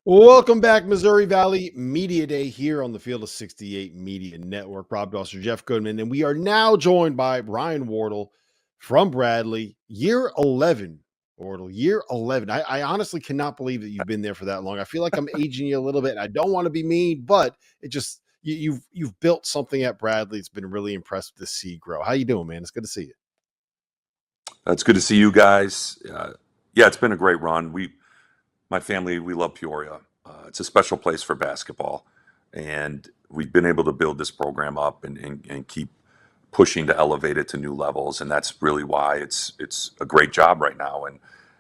Welcome back, Missouri Valley Media Day here on the Field of 68 Media Network. Rob Dawson, Jeff Goodman, and we are now joined by Brian Wardle from Bradley. Year 11, Wardle, year 11. I honestly cannot believe that you've been there for that long. I feel like I'm aging you a little bit. I don't want to be mean, but it just you've built something at Bradley. It's been really impressive to see grow. How you doing, man? It's good to see you. It's good to see you guys. Yeah, it's been a great run. My family, we love Peoria. It's a special place for basketball, and we've been able to build this program up and keep pushing to elevate it to new levels. And that's really why it's a great job right now.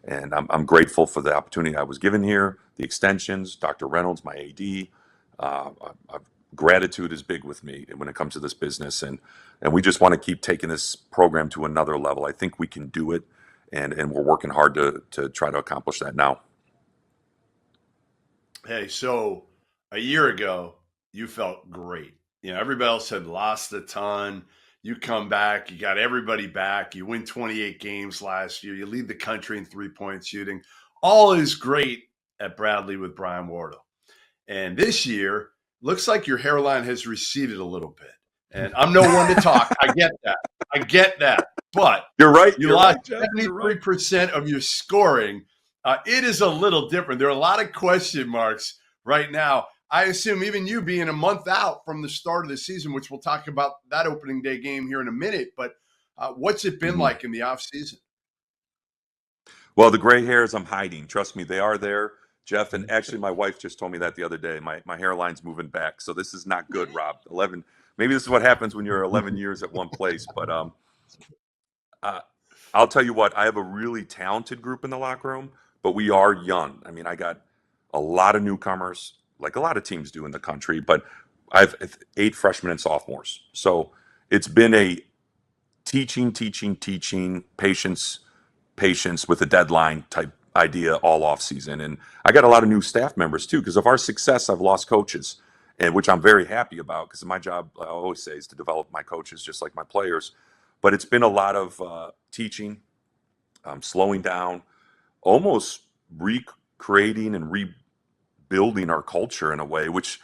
And I'm grateful for the opportunity I was given here, the extensions, Dr. Reynolds, my AD. Gratitude is big with me when it comes to this business, and we just want to keep taking this program to another level. I think we can do it, and we're working hard to try to accomplish that now. Hey, so a year ago, you felt great. Everybody else had lost a ton. You come back, you got everybody back. You win 28 games last year. You lead the country in three-point shooting. All is great at Bradley with Brian Wardle. And this year, looks like your hairline has receded a little bit. And I'm no one to talk. I get that. But You're right. you You're lost right, Jeff. You're right. 73% of your scoring. It is a little different. There are a lot of question marks right now. I assume even you being a month out from the start of the season, which we'll talk about that opening day game here in a minute, but what's it been like in the offseason? Well, the gray hairs I'm hiding. Trust me, they are there, Jeff. And actually, my wife just told me that the other day. My hairline's moving back, so this is not good, Rob. 11. Maybe this is what happens when you're 11 years at one place. But I'll tell you what. I have a really talented group in the locker room, but we are young. I mean, I got a lot of newcomers, like a lot of teams do in the country. But I have 8 freshmen and sophomores, so it's been a teaching, patience with a deadline type idea all off season. And I got a lot of new staff members too, because of our success, I've lost coaches, and which I'm very happy about, because my job, I always say, is to develop my coaches just like my players. But it's been a lot of teaching, slowing down, almost recreating and rebuilding our culture in a way, which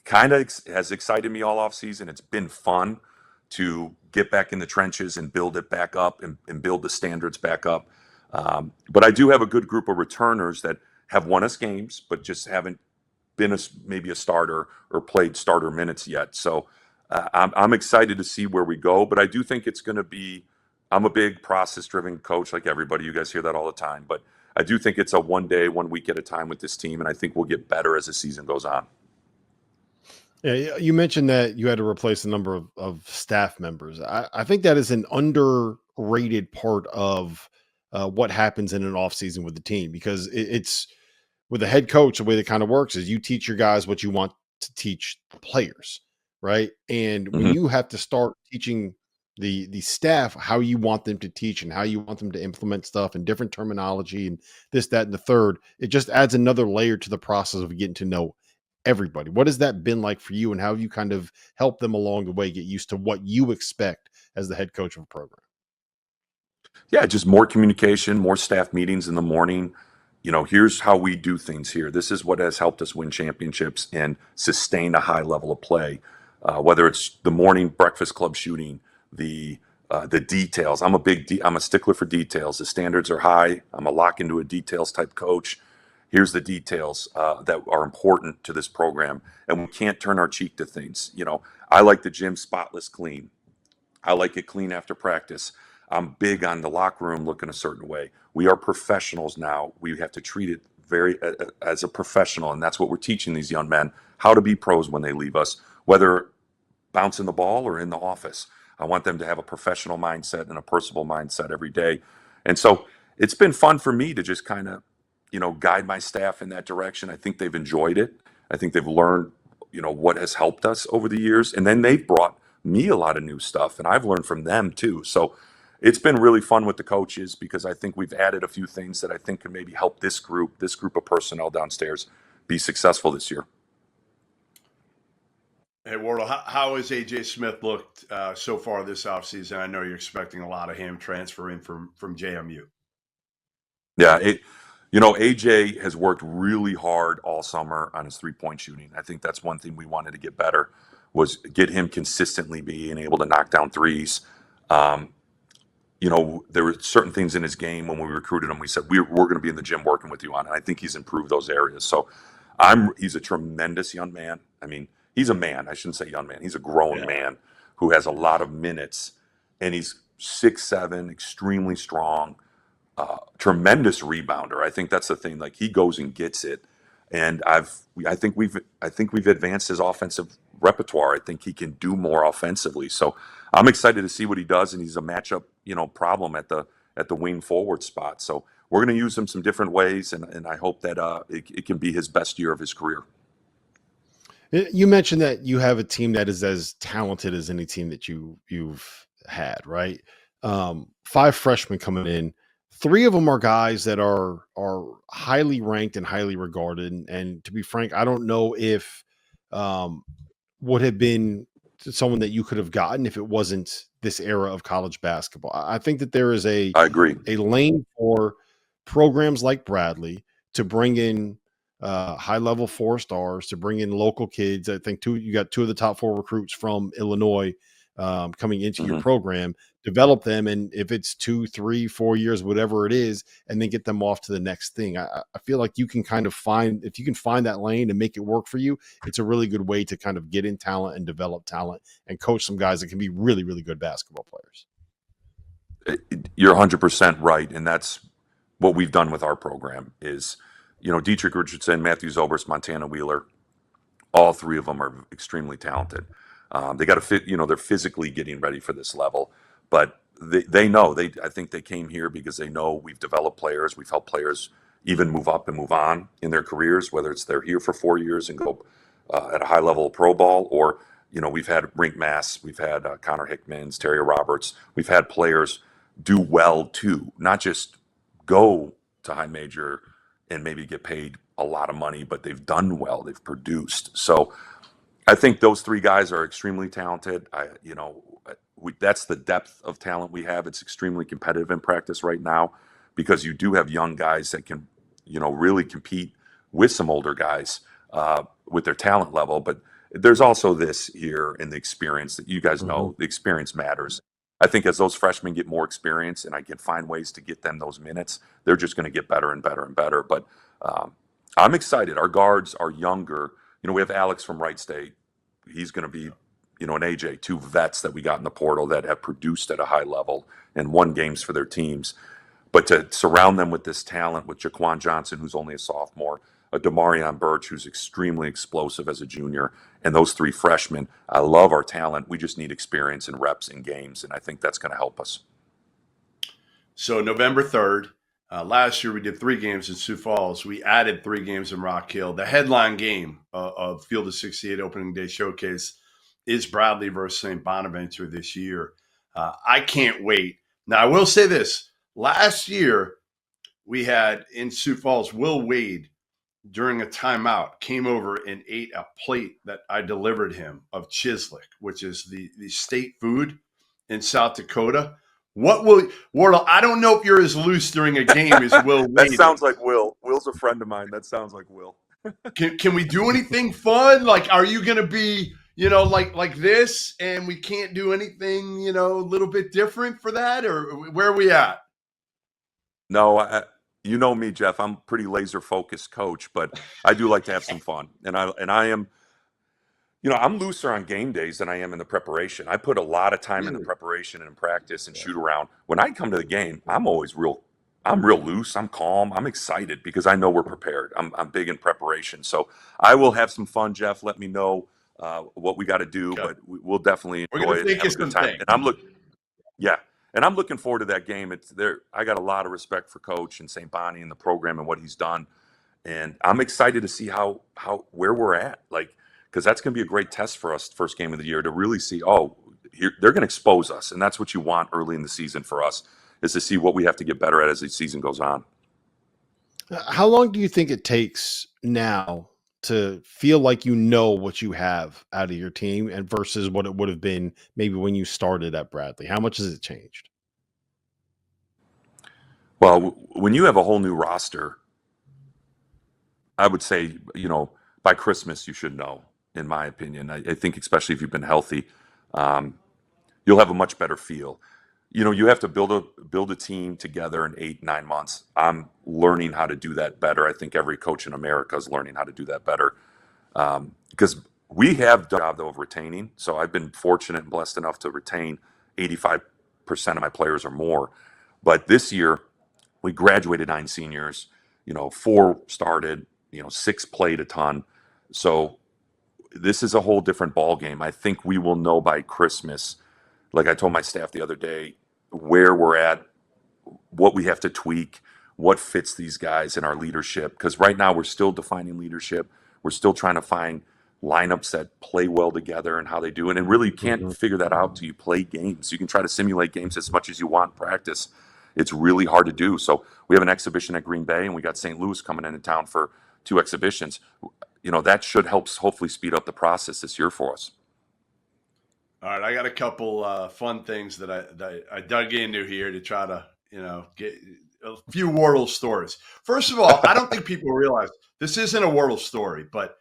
kind of has excited me all off season. It's been fun to get back in the trenches and build it back up and build the standards back up. But I do have a good group of returners that have won us games, but just haven't been maybe a starter or played starter minutes yet. So I'm excited to see where we go. But I do think it's going to be. I'm a big process-driven coach, like everybody. You guys hear that all the time. But I do think it's a 1 day, 1 week at a time with this team, and I think we'll get better as the season goes on. Yeah, you mentioned that you had to replace a number of staff members. I think that is an underrated part of what happens in an offseason with the team, because it's with a head coach. The way that kind of works is you teach your guys what you want to teach the players, right? And when Mm-hmm. you have to start teaching the staff how you want them to teach and how you want them to implement stuff and different terminology and this, that, and the third, it just adds another layer to the process of getting to know everybody. What has that been like for you, and how have you kind of helped them along the way get used to what you expect as the head coach of a program? Yeah, just more communication, more staff meetings in the morning. Here's how we do things here. This is what has helped us win championships and sustain a high level of play. Whether it's the morning breakfast club shooting, the details. I'm a stickler for details. The standards are high. I'm a lock into a details type coach. Here's the details that are important to this program, and we can't turn our cheek to things. I like the gym spotless clean. I like it clean after practice. I'm big on the locker room looking a certain way. We are professionals now. We have to treat it very as a professional, and that's what we're teaching these young men, how to be pros when they leave us, whether bouncing the ball or in the office. I want them to have a professional mindset and a personable mindset every day. And so it's been fun for me to just kind of, guide my staff in that direction. I think they've enjoyed it. I think they've learned, what has helped us over the years. And then they've brought me a lot of new stuff, and I've learned from them too. So it's been really fun with the coaches, because I think we've added a few things that I think can maybe help this group of personnel downstairs be successful this year. Hey, Wardle, how has A.J. Smith looked so far this offseason? I know you're expecting a lot of him transferring from JMU. Yeah, AJ has worked really hard all summer on his three-point shooting. I think that's one thing we wanted to get better, was get him consistently being able to knock down threes. Um, there were certain things in his game when we recruited him. We said we're going to be in the gym working with you on, and I think he's improved those areas. So he's a tremendous young man. I mean, he's a man. I shouldn't say young man. He's a grown Yeah. man who has a lot of minutes, and he's 6'7", extremely strong. Tremendous rebounder. I think that's the thing. Like, he goes and gets it, and I think we've advanced his offensive repertoire. I think he can do more offensively. So I'm excited to see what he does, and he's a matchup problem at the wing forward spot. So we're going to use him some different ways, and I hope that it can be his best year of his career. You mentioned that you have a team that is as talented as any team that you've had, right? 5 freshmen coming in. 3 of them are guys that are highly ranked and highly regarded. And to be frank, I don't know if would have been someone that you could have gotten if it wasn't this era of college basketball. I think that there is I agree. a lane for programs like Bradley to bring in high level 4 stars, to bring in local kids. I think you got 2 of the top 4 recruits from Illinois coming into your program, develop them. And if it's 2, 3, 4 years, whatever it is, and then get them off to the next thing. I feel like you can kind of if you can find that lane and make it work for you, it's a really good way to kind of get in talent and develop talent and coach some guys that can be really, really good basketball players. You're 100% right. And that's what we've done with our program is, Dietrich Richardson, Matthew Zobrist, Montana Wheeler, all 3 of them are extremely talented. They got to fit, they're physically getting ready for this level, but they know I think they came here because they know we've developed players. We've helped players even move up and move on in their careers, whether it's they're here for 4 years and go at a high level of pro ball, or, we've had Rink Mass, we've had Connor Hickmans, Terry Roberts. We've had players do well too, not just go to high major and maybe get paid a lot of money, but they've done well, they've produced. So I think those 3 guys are extremely talented. That's the depth of talent we have. It's extremely competitive in practice right now because you do have young guys that can, really compete with some older guys with their talent level. But there's also this here in the experience that you guys know, the experience matters. I think as those freshmen get more experience and I can find ways to get them those minutes, they're just going to get better and better and better. But I'm excited. Our guards are younger. We have Alex from Wright State. He's going to be, an AJ, 2 vets that we got in the portal that have produced at a high level and won games for their teams. But to surround them with this talent, with Jaquan Johnson, who's only a sophomore, a Demarion Birch, who's extremely explosive as a junior, and those 3 freshmen, I love our talent. We just need experience and reps in games, and I think that's going to help us. So November 3rd, last year we did 3 games in Sioux Falls. We added 3 games in Rock Hill. The headline game of Field of 68 opening day showcase is Bradley versus St. Bonaventure this year. I can't wait. Now, I will say this. Last year, we had in Sioux Falls, Will Wade, during a timeout, came over and ate a plate that I delivered him of chislic, which is the state food in South Dakota. Wardle, I don't know if you're as loose during a game as Will Wade. That sounds like Will. Will's a friend of mine. That sounds like Will. Can we do anything fun? Like, are you going to be, like this, and we can't do anything, a little bit different for that, or where are we at? No, you know me, Jeff. I'm a pretty laser focused coach, but I do like to have some fun, and I am. I'm looser on game days than I am in the preparation. I put a lot of time in the preparation and in practice and shoot around. When I come to the game, I'm real loose. I'm calm. I'm excited because I know we're prepared. I'm big in preparation. So I will have some fun, Jeff. Let me know what we got to do, but we'll definitely enjoy it and have a good time. And I'm looking forward to that game. It's there. I got a lot of respect for Coach and St. Bonnie and the program and what he's done. And I'm excited to see where we're at. Because that's going to be a great test for us first game of the year to really see, they're going to expose us. And that's what you want early in the season for us, is to see what we have to get better at as the season goes on. How long do you think it takes now to feel like you know what you have out of your team and versus what it would have been maybe when you started at Bradley? How much has it changed? Well, when you have a whole new roster I would say, by Christmas you should know. In my opinion, I think especially if you've been healthy, um, you'll have a much better feel. You have to build a team together in 8, 9 months. I'm learning how to do that better. I think every coach in America is learning how to do that better, because we have done a job of retaining. So I've been fortunate and blessed enough to retain 85% of my players or more. But this year, we graduated 9 seniors. 4 started. 6 played a ton. So this is a whole different ball game. I think we will know by Christmas. Like I told my staff the other day, where we're at, what we have to tweak, what fits these guys in our leadership. Because right now we're still defining leadership. We're still trying to find lineups that play well together and how they do it. And really, you can't figure that out till you play games. You can try to simulate games as much as you want in practice. It's really hard to do. So we have an exhibition at Green Bay, and we got St. Louis coming into town for 2 exhibitions. That should help hopefully speed up the process this year for us. All right, I got a couple fun things that I dug into here to try to get a few Wardle stories. First of all, I don't think people realize this isn't a Wardle story, but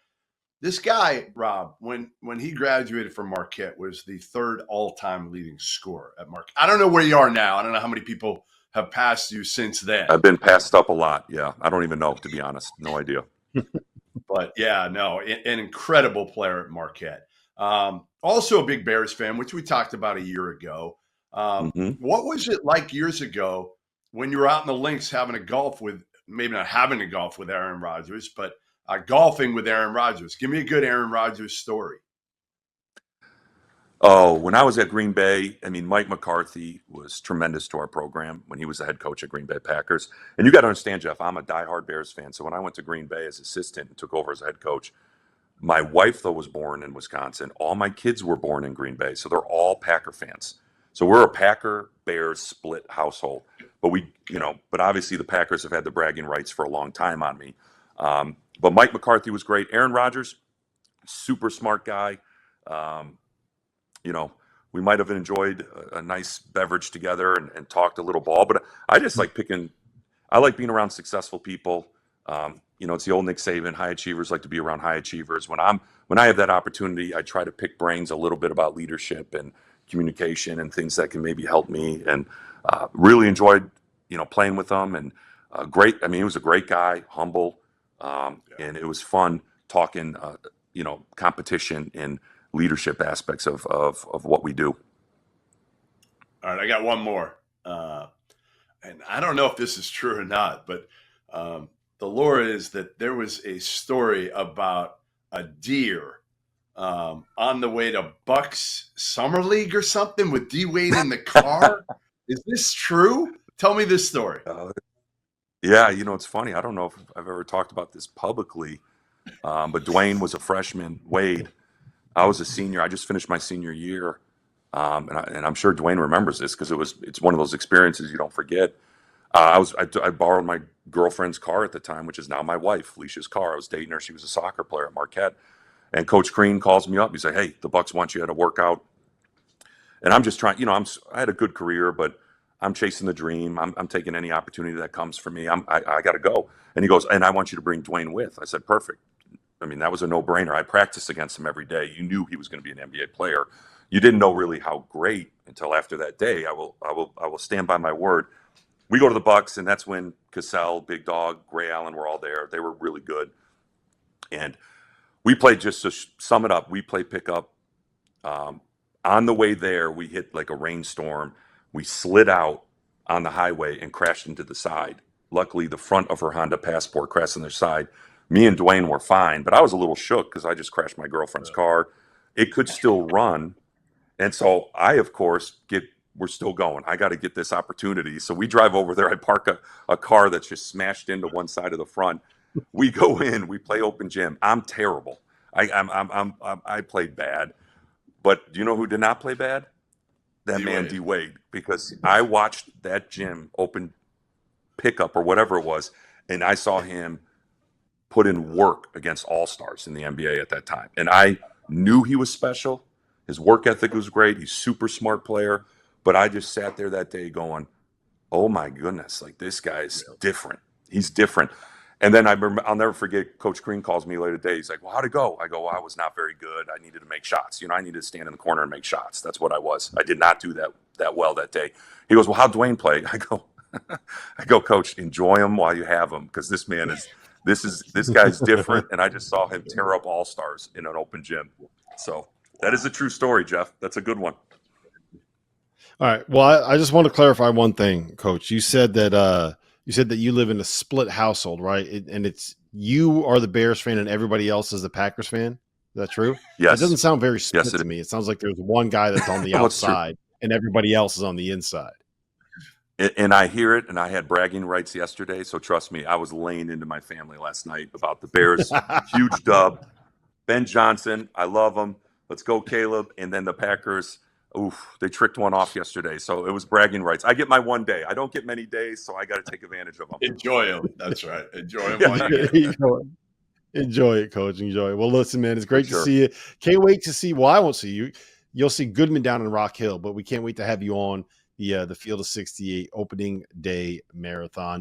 this guy Rob, when he graduated from Marquette, was the 3rd all-time leading scorer at Marquette. I don't know where you are now. I don't know how many people have passed you since then. I've been passed up a lot. Yeah, I don't even know, to be honest. No idea. But yeah, no, an incredible player at Marquette. Also a big Bears fan, which we talked about a year ago. What was it like years ago when you were out in the links having a golf with, maybe not having a golf with Aaron Rodgers, but golfing with Aaron Rodgers? Give me a good Aaron Rodgers story. Oh, when I was at Green Bay, Mike McCarthy was tremendous to our program when he was the head coach at Green Bay Packers. And you got to understand, Jeff, I'm a diehard Bears fan. So when I went to Green Bay as assistant and took over as head coach, my wife, though, was born in Wisconsin. All my kids were born in Green Bay. So they're all Packer fans. So we're a Packer Bears split household. But obviously the Packers have had the bragging rights for a long time on me. But Mike McCarthy was great. Aaron Rodgers, super smart guy. We might have enjoyed a nice beverage together and talked a little ball, but I just like I like being around successful people. It's the old Nick Saban, high achievers like to be around high achievers. When I have that opportunity, I try to pick brains a little bit about leadership and communication and things that can maybe help me, and really enjoyed, playing with them, and great. He was a great guy, humble, and it was fun talking, competition and leadership aspects of what we do. All right, I got one more. And I don't know if this is true or not, but the lore is that there was a story about a deer on the way to Bucks Summer League or something with D Wade in the car. Is this true? Tell me this story. Yeah, it's funny. I don't know if I've ever talked about this publicly, but Dwayne was a freshman. Wade, I was a senior. I just finished my senior year, and I'm sure Dwayne remembers this because it's one of those experiences you don't forget. I borrowed my girlfriend's car at the time, which is now my wife, Felicia's car. I was dating her. She was a soccer player at Marquette, and Coach Crean calls me up. He's like, "Hey, the Bucks want you at a workout," and I'm just trying. I had a good career, but I'm chasing the dream. I'm taking any opportunity that comes for me. I got to go. And he goes, "And I want you to bring Dwayne with." I said, "Perfect." That was a no-brainer. I practiced against him every day. You knew he was going to be an NBA player. You didn't know really how great until after that day. I will stand by my word. We go to the Bucks, and that's when Cassell, Big Dog, Gray Allen were all there. They were really good. And we played, just to sum it up, we played pickup. On the way there, we hit like a rainstorm. We slid out on the highway and crashed into the side. Luckily, the front of her Honda Passport crashed on their side. Me and Dwayne were fine, but I was a little shook because I just crashed my girlfriend's car. It could still run. And so I, of course, we're still going. I got to get this opportunity. So we drive over there. I park a car that's just smashed into one side of the front. We go in, we play open gym. I'm terrible. I played bad. But do you know who did not play bad? That man, D Wade, because I watched that gym open pickup or whatever it was, and I saw him put in work against all-stars in the NBA at that time. And I knew he was special. His work ethic was great. He's a super smart player. But I just sat there that day going, oh my goodness, like this guy's different. He's different. And then I'll never forget, Coach Green calls me later today. He's like, well, how'd it go? I go, well, I was not very good. I needed to make shots. I needed to stand in the corner and make shots. That's what I was. I did not do that well that day. He goes, well, how'd Dwayne play? I go, Coach, enjoy him while you have him, because this guy's different. And I just saw him tear up all-stars in an open gym. So that is a true story, Jeff. That's a good one. All right. Well, I just want to clarify one thing, Coach. You said that you live in a split household, right? And it's you are the Bears fan and everybody else is the Packers fan. Is that true? Yes. It doesn't sound very split Yes, to me. It sounds like there's one guy that's on the outside and everybody else is on the inside. And I hear it, and I had bragging rights yesterday. So trust me, I was laying into my family last night about the Bears. Huge dub. Ben Johnson, I love him. Let's go, Caleb. And then the Packers. Oof, they tricked one off yesterday. So it was bragging rights. I get my one day. I don't get many days, so I got to take advantage of them. Enjoy them. That's right. Enjoy them while you get them. Enjoy it, Coach. Enjoy it. Well, listen, man, it's great to see you. Can't wait to see. Well, I won't see you. You'll see Goodman down in Rock Hill, but we can't wait to have you on the Field of 68 opening day marathon.